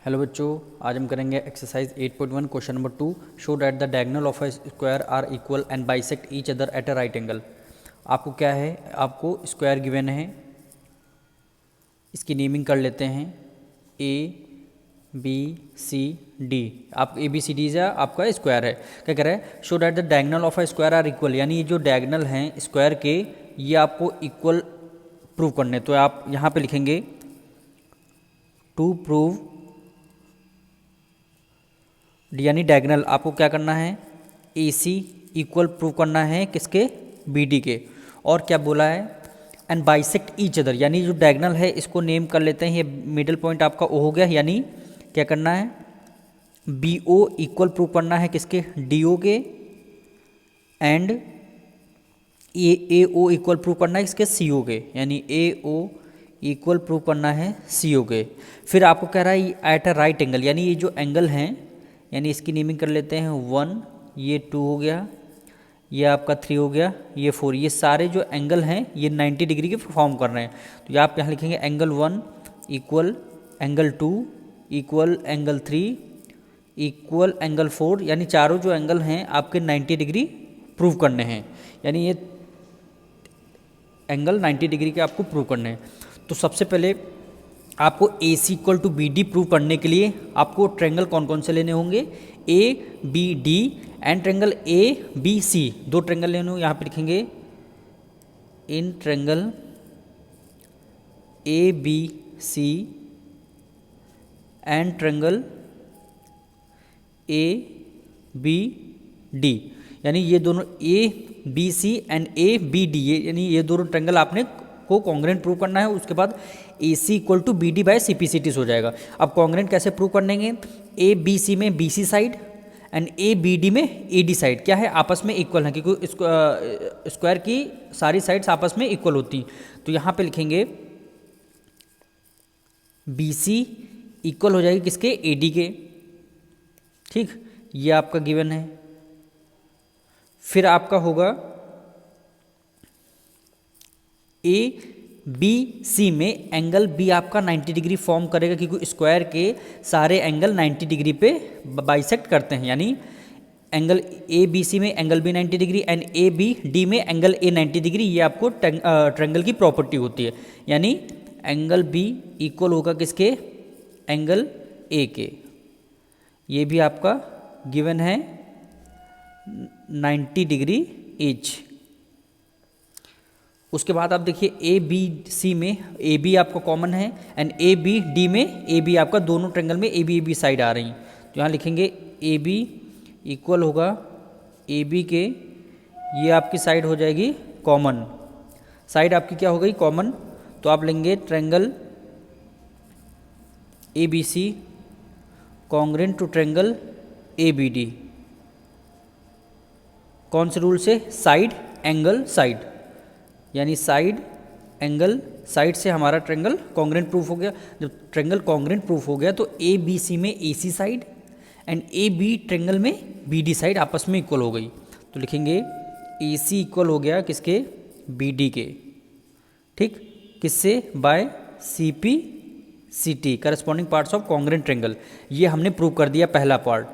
Hello बच्चों, आज हम करेंगे exercise 8.1 question number 2। Show that the diagonal of a square are equal and bisect each other at a right angle. आपको क्या है, आपको स्क्वायर गिवन है, इसकी नेमिंग कर लेते हैं ए बी सी डी। आप ए बी सी डी से आपका स्क्वायर है। क्या कह रहा है, show that the diagonal of a square are equal, यानी ये जो डायगोनल हैं स्क्वायर के, ये आपको इक्वल प्रूव करने। तो आप यहाँ पे लिखेंगे टू प्रूव, यानी डायगोनल आपको क्या करना है, ए सी इक्वल प्रूव करना है किसके, बी डी के। और क्या बोला है, एंड बाइसेक्ट ईच अदर, यानी जो डायगोनल है इसको नेम कर लेते हैं। ये मिडिल पॉइंट आपका ओ हो गया, यानी क्या करना है, बी ओ इक्वल प्रूव करना है किसके, डी ओ के। And A O equal prove करना है किसके, सी ओ के, यानी ए ओ इक्वल प्रूव करना है सी ओ के। फिर आपको कह रहा है एट अ राइट एंगल, यानी ये जो एंगल हैं, यानी इसकी नेमिंग कर लेते हैं 1, ये 2 हो गया, ये आपका 3 हो गया, ये 4। ये सारे जो एंगल हैं ये 90 डिग्री के फॉर्म कर रहे हैं। तो ये आप यहाँ लिखेंगे angle 1 equal angle 2 equal angle 3 equal angle 4, यानी चारों जो एंगल हैं आपके 90 डिग्री प्रूव करने हैं। यानी ये एंगल 90 डिग्री के आपको प्रूव करने हैं। तो सबसे पहले आपको A C equal to B D prove करने के लिए आपको ट्रेंगल कौन कौन से लेने होंगे, A B D and triangle A B C. दो ट्रेंगल लेने होंगे, यहाँ पे लिखेंगे in triangle A B C and triangle A B D, यानी ये दोनों A B C and A B D, यानी ये दोनों ट्रेंगल आपने को कॉन्ग्रेंट प्रूव करना है। उसके बाद A C equal to B D by C P C T हो जाएगा। अब कॉन्ग्रेंट कैसे प्रूव करेंगे, ए बी सी में B C side and A B D में ए डी साइड क्या है, आपस में इक्वल है, क्योंकि स्क्वायर की सारी साइड्स आपस में इक्वल होती। तो यहाँ पे लिखेंगे बी सी इक्वल हो जाएगी किसके, ए डी के। ठीक, ये आपका गिवन है। फिर आपका होगा ए बी सी में एंगल बी आपका 90 डिग्री फॉर्म करेगा, क्योंकि स्क्वायर के सारे एंगल 90 डिग्री पे बाइसेक्ट करते हैं। यानी एंगल ए बी सी में angle B 90 degree and A B D में एंगल ए 90 डिग्री, ये आपको ट्रेंगल की प्रॉपर्टी होती है। यानी एंगल बी इक्वल होगा किसके, एंगल ए के। ये भी आपका गिवन है 90 डिग्री ईच। उसके बाद आप देखिए ए बी सी में ए बी आपका कॉमन है एंड ए बी डी में ए बी आपका, दोनों ट्रेंगल में ए बी साइड आ रही। तो यहाँ लिखेंगे ए बी इक्वल होगा ए बी के, ये आपकी साइड हो जाएगी कॉमन, साइड आपकी क्या हो गई, कॉमन। तो आप लेंगे triangle A B C congruent to triangle A B D. कौन से रूल से, साइड एंगल साइड, यानी साइड एंगल साइड से हमारा ट्रेंगल कॉन्ग्रेंट प्रूफ हो गया। जब ट्रेंगल कॉन्ग्रेंट प्रूफ हो गया तो ए बी सी में A C side and A B triangle में बी डी साइड आपस में इक्वल हो गई। तो लिखेंगे ए सी इक्वल हो गया किसके, बी डी के। ठीक, किससे, by C P C T, corresponding parts of congruent triangle. ये हमने प्रूव कर दिया पहला part,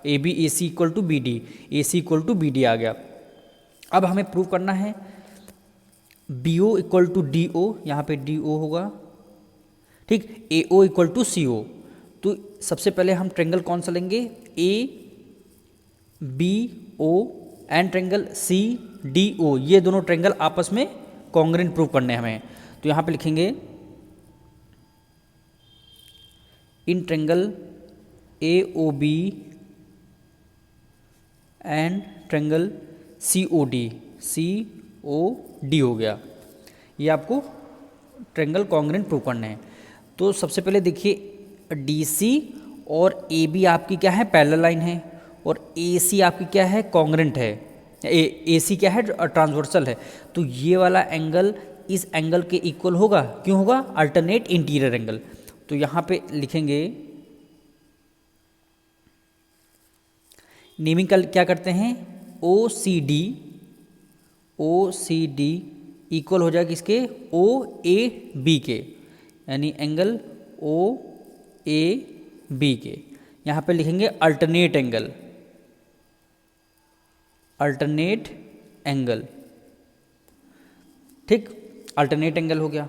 A B A C equal to B D, A C equal to B D आ गया। अब हमें प्रूव करना है B O equal to D O, यहाँ पे डी ओ होगा। ठीक, ए ओ इक्वल टू सी ओ। तो सबसे पहले हम ट्रेंगल कौन सा लेंगे, A B O and triangle C D O, ये दोनों ट्रेंगल आपस में कॉन्ग्रेंट प्रूव करने हैं हमें। तो यहाँ पे लिखेंगे in triangle A O B and triangle C O D, C O D हो गया। ये आपको ट्रेंगल कॉन्ग्रेंट प्रूव करने हैं। तो सबसे पहले देखिए डी सी और ए बी आपकी क्या है, पैरेलल लाइन है, और ए सी आपकी क्या है, कॉन्ग्रेंट है, ए सी क्या है, ट्रांसवर्सल है। तो ये वाला एंगल इस एंगल के इक्वल होगा, क्यों होगा, अल्टरनेट इंटीरियर एंगल। तो यहाँ पे लिखेंगे नेमिंग क्या करते हैं, ओ सी डी, ओ सी डी इक्वल हो जाएगा किसके, ओ ए बी के, यानी एंगल ओ ए बी के। यहाँ पे लिखेंगे अल्टरनेट एंगल, अल्टरनेट एंगल, ठीक, अल्टरनेट एंगल हो गया।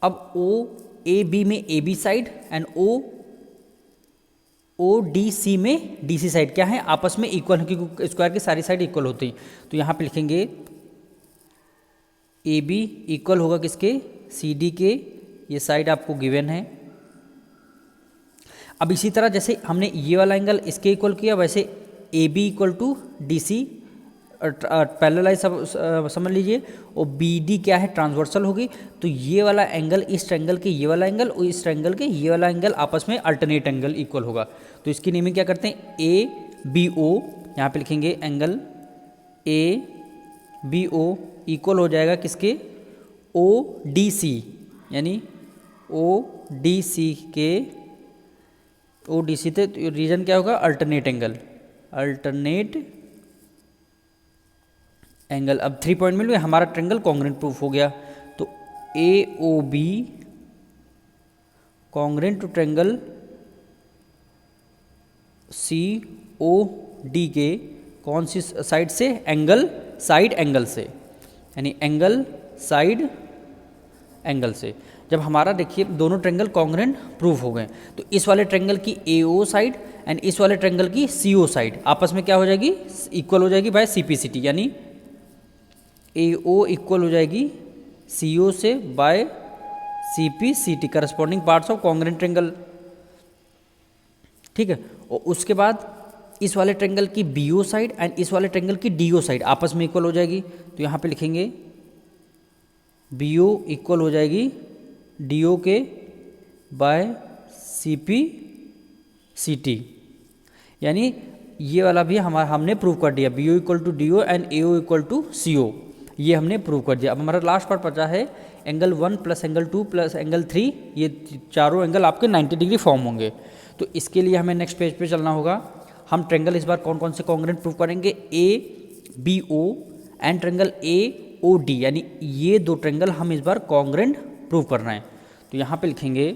अब ओ ए बी में A B side and O D C में डी सी साइड क्या है, आपस में इक्वल है, क्योंकि स्क्वायर की सारी साइड इक्वल होती हैं। तो यहाँ पे लिखेंगे ए बी इक्वल होगा किसके, सी डी के, ये साइड आपको गिवन है। अब इसी तरह जैसे हमने ये वाला एंगल इसके इक्वल किया, वैसे A B equal to D C parallelise समझ लीजिए, और बी डी क्या है, ट्रांसवर्सल होगी। तो ये वाला एंगल इस ट्रायंगल के ये वाला एंगल और इस ट्रायंगल के ये वाला एंगल आपस में अल्टरनेट एंगल इक्वल होगा। तो इसकी नेमिंग क्या करते हैं, ए बी ओ, यहाँ पे लिखेंगे angle A B O equal हो जाएगा किसके, ओ डी सी, यानी ओ डी सी के, ओ डी सी थे, तो रीजन क्या होगा, अल्टरनेट एंगल, अल्टरनेट एंगल। अब 3 पॉइंट मिल गए, हमारा ट्रायंगल कॉन्ग्रुएंट प्रूफ हो गया। तो A O B congruent to triangle C O D के, कौन सी साइड से, एंगल साइड एंगल से, यानी एंगल साइड एंगल से। जब हमारा देखिए दोनों ट्रायंगल कॉन्ग्रुएंट प्रूफ हो गए, तो इस वाले ट्रायंगल की ए ओ साइड एंड इस वाले ट्रायंगल की सी ओ साइड आपस में क्या हो जाएगी, इक्वल हो जाएगी by C P C T, यानी ए ओ इक्वल हो जाएगी सी ओ से by C P C T, corresponding parts of congruent triangle, ठीक है। और उसके बाद इस वाले ट्रायंगल की बी ओ साइड एंड इस वाले ट्रायंगल की डी ओ साइड आपस में इक्वल हो जाएगी। तो यहाँ पे लिखेंगे बी ओ इक्वल हो जाएगी डी ओ के by C P C T, यानी ये वाला भी हमने प्रूव कर दिया, B O equal to D O and A O equal to C O, ये हमने प्रूव कर दिया। अब हमारा लास्ट पार्ट बचा है angle 1 plus angle 2 plus angle 3, ये चारों एंगल आपके 90 डिग्री फॉर्म होंगे। तो इसके लिए हमें नेक्स्ट पेज पे चलना होगा। हम ट्रायंगल इस बार कौन कौन से कॉन्ग्रुएंट प्रूव करेंगे, A B O and triangle A O D, यानी ये दो ट्रायंगल हम इस बार कॉन्ग्रुएंट प्रूव कर रहे हैं। तो यहाँ पे लिखेंगे,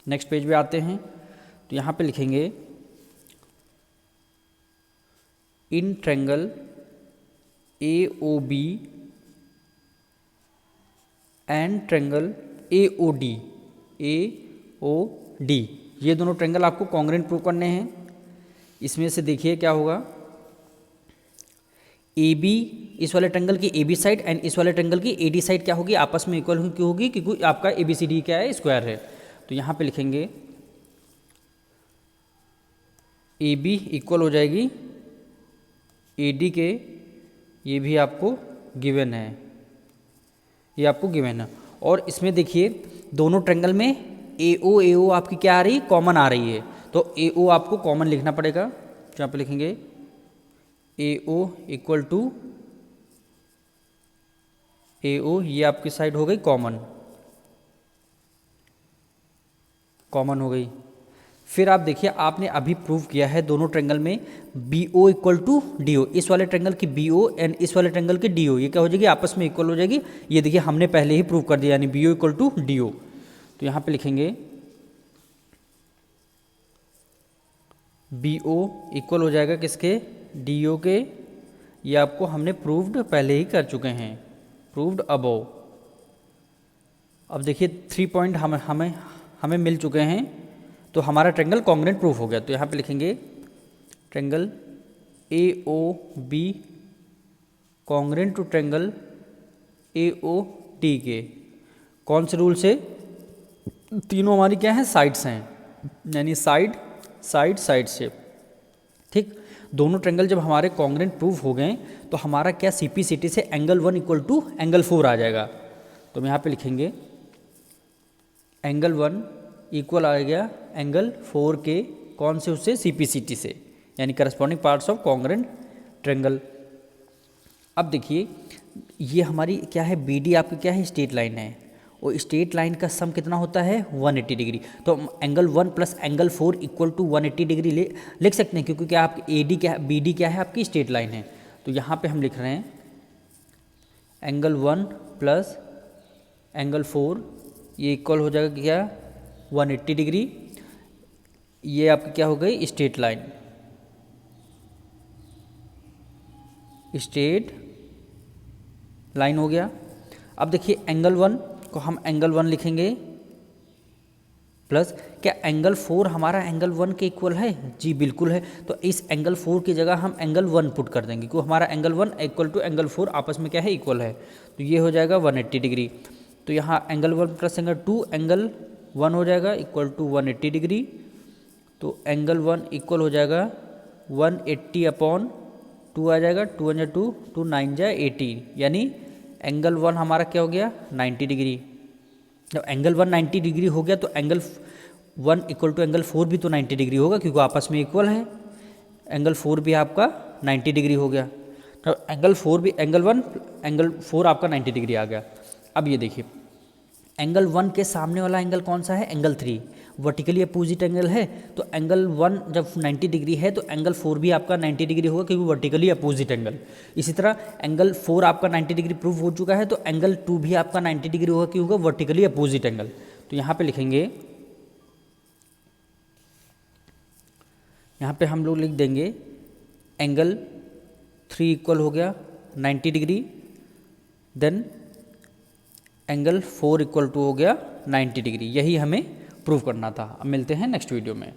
नेक्स्ट पेज पे आते हैं, तो यहाँ पे लिखेंगे in triangle A O B and triangle A O D, A O D, ये दोनों ट्रायंगल आपको कॉन्ग्रुएंट प्रूव करने हैं। इसमें से देखिए क्या होगा, ए बी, इस वाले ट्रायंगल की ए बी साइड एंड इस वाले ट्रायंगल की ए डी साइड क्या होगी, आपस में इक्वल क्यों होगी, क्योंकि आपका ए बी सी डी क्या है, स्क्वायर है। तो यहाँ पे लिखेंगे ए बी इक्वल हो जाएगी ए डी के, ये भी आपको गिवन है, ये आपको गिवन है। और इसमें देखिए दोनों ट्रायंगल में ए ओ आपकी क्या आ रही है, कॉमन आ रही है। तो ए ओ आपको कॉमन लिखना पड़ेगा, तो यहाँ पे लिखेंगे ए ओ इक्वल टू ए ओ, ये आपकी साइड हो गई कॉमन, कॉमन हो गई। फिर आप देखिए आपने अभी प्रूव किया है दोनों ट्रायंगल में B O equal to D O, इस वाले ट्रायंगल की बी ओ एंड इस वाले ट्रायंगल की डी ओ, ये क्या हो जाएगी, आपस में इक्वल हो जाएगी। ये देखिए हमने पहले ही प्रूव कर दिया, यानी B O equal to D O. तो यहाँ पे लिखेंगे बी ओ इक्वल हो जाएगा किसके, डी ओ के, ये आपको हमने प्रूव्ड पहले ही कर चुके हैं, प्रूव्ड अबव। अब देखिए 3 पॉइंट हमें मिल चुके हैं, तो हमारा ट्रायंगल कॉन्ग्रुएंट प्रूफ हो गया। तो यहाँ पे लिखेंगे triangle A O B congruent to triangle A O T के, कौन से रूल से, तीनों हमारी क्या है, साइड्स हैं, यानी साइड साइड साइड से, ठीक। दोनों ट्रायंगल जब हमारे कॉन्ग्रुएंट प्रूफ हो गए, तो हमारा क्या सी पी सी टी से एंगल 1 इक्वल टू एंगल 4 आ जाएगा। तो हम यहाँ पे लिखेंगे एंगल 1 इक्वल आ गया एंगल 4 के, कौन से, उससे सी पी सी टी से, यानी corresponding parts of congruent triangle. अब देखिए ये हमारी क्या है, बी डी आपकी क्या है, स्ट्रेट लाइन है, और स्ट्रेट लाइन का सम कितना होता है, 180 डिग्री। तो angle 1 plus angle 4 equal to 180 degree लिख सकते हैं, क्योंकि क्या आपकी ए डी क्या है, बी डी क्या है, आपकी स्ट्रेट लाइन है। तो यहाँ पे हम लिख रहे हैं एंगल 1 प्लस एंगल 4, ये इक्वल हो जाएगा क्या, 180 डिग्री। ये आपकी क्या हो गई, स्ट्रेट लाइन, स्ट्रेट लाइन हो गया। अब देखिए एंगल 1 को हम एंगल 1 लिखेंगे प्लस, क्या एंगल 4 हमारा एंगल 1 के इक्वल है? जी बिल्कुल है। तो इस एंगल 4 की जगह हम एंगल 1 पुट कर देंगे, क्योंकि हमारा एंगल 1 इक्वल टू एंगल 4 आपस में क्या है, इक्वल है। तो ये हो जाएगा 180 डिग्री। तो यहाँ एंगल 1 प्लस एंगल 2, एंगल 1 हो जाएगा इक्वल टू 180 डिग्री। तो एंगल 1 इक्वल हो जाएगा 180 अपॉन 2 आ जाएगा, 2 × 2, 2 9 जा 18, यानी एंगल 1 हमारा क्या हो गया, 90 डिग्री। जब एंगल 1 90 डिग्री हो गया तो एंगल 1 इक्वल टू एंगल 4 भी तो 90 डिग्री होगा, क्योंकि आपस में इक्वल है। एंगल 4 भी आपका 90 डिग्री हो गया। तो एंगल 4 भी, एंगल 1 एंगल 4 आपका 90 डिग्री आ गया। अब ये देखिए एंगल 1 के सामने वाला एंगल कौन सा है, एंगल 3, वर्टिकली अपोजिट एंगल है। तो एंगल 1 जब 90 डिग्री है तो एंगल 4 भी आपका 90 डिग्री होगा, क्योंकि वर्टिकली अपोजिट एंगल। इसी तरह एंगल 4 आपका 90 डिग्री प्रूव हो चुका है, तो एंगल 2 भी आपका 90 डिग्री होगा, क्योंकि होगा वर्टिकली अपोजिट एंगल। तो यहाँ पे लिखेंगे, यहाँ पे हम लोग लिख देंगे एंगल 3 इक्वल हो गया 90 degree, then angle 4 equal to हो गया 90 डिग्री। यही हमें प्रूव करना था। अब मिलते हैं नेक्स्ट वीडियो में।